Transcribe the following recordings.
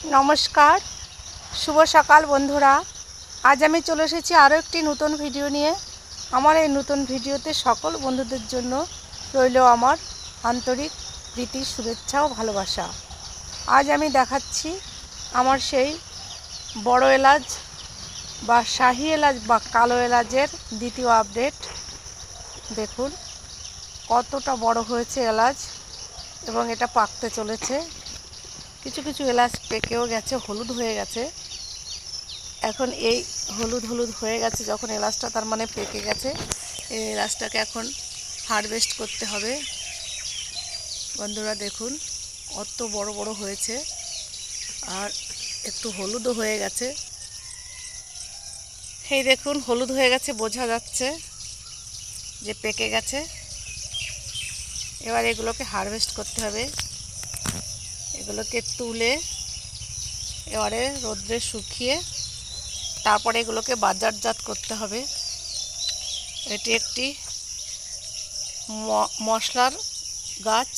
নমস্কার, শুভ সকাল বন্ধুরা। আজ আমি চলে এসেছি আরও একটি নতুন ভিডিও নিয়ে। আমার এই নতুন ভিডিওতে সকল বন্ধুদের জন্য রইল আমার আন্তরিক প্রীতি, শুভেচ্ছা ও ভালোবাসা। আজ আমি দেখাচ্ছি আমার সেই বড় এলাচ বা শাহি এলাচ বা কালো এলাচের দ্বিতীয় আপডেট। দেখুন কতটা বড় হয়েছে এলাচ এবং এটা পাকতে চলেছে। কিছু কিছু এলাচ পেকেও গেছে, হলুদ হয়ে গেছে। এখন এই হলুদ হলুদ হয়ে গেছে যখন এলাচটা, তার মানে পেকে গেছে। এই এলাচটাকে এখন হারভেস্ট করতে হবে। বন্ধুরা দেখুন কত বড় বড় হয়েছে আর একটু হলুদও হয়ে গেছে। এই দেখুন হলুদ হয়ে গেছে, বোঝা যাচ্ছে যে পেকে গেছে। এবার এগুলোকে হারভেস্ট করতে হবে। এগুলোকে তুলে এবারে রোদ্রে শুকিয়ে তারপরে এগুলোকে বাজারজাত করতে হবে। এটি একটি মশলার গাছ,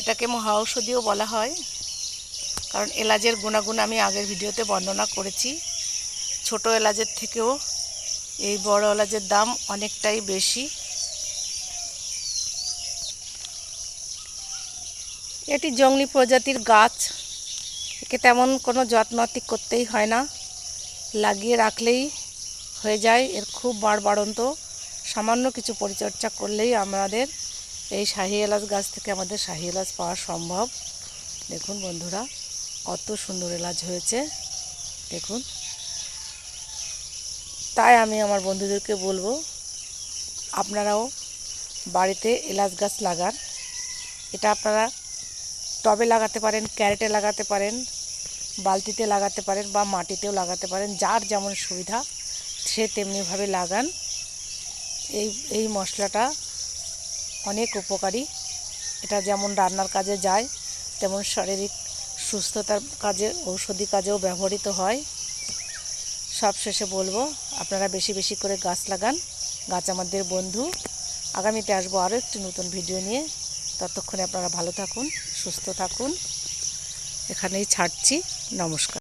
এটাকে মহাঔষধিও বলা হয়, কারণ এলাচের গুণাগুণ আমি আগের ভিডিওতে বর্ণনা করেছি। ছোট এলাচের থেকেও এই বড় এলাচের দাম অনেকটাই বেশি। এটি জংলি প্রজাতির গাছ, একে তেমন কোনো যত্নআত্তি করতেই হয় না, লাগিয়ে রাখলেই হয়ে যায়। এর খুব বাড়ন্ত, সামান্য কিছু পরিচর্যা করলেই আমাদের এই শাহি এলাচ গাছ থেকে আমাদের শাহি এলাচ পাওয়া সম্ভব। দেখুন বন্ধুরা কত সুন্দর এলাচ হয়েছে দেখুন। তাই আমি আমার বন্ধুদেরকে বলবো আপনারাও বাড়িতে এলাচ গাছ লাগান। এটা আপনারা টবে লাগাতে পারেন, ক্যারেটে লাগাতে পারেন, বালতিতে লাগাতে পারেন বা মাটিতেও লাগাতে পারেন, যার যেমন সুবিধা সে তেমনিভাবে লাগান। এই মশলাটা অনেক উপকারী। এটা যেমন রান্নার কাজে যায়, তেমন শারীরিক সুস্থতার কাজে, ঔষধি কাজেও ব্যবহৃত হয়। সবশেষে বলবো আপনারা বেশি বেশি করে গাছ লাগান। গাছ আমাদের বন্ধু। আগামীতে আসবো আরও একটি নতুন ভিডিও নিয়ে। ততক্ষণে আপনারা ভালো থাকুন, সুস্থ থাকুন। এখানেই ছাড়ছি। নমস্কার।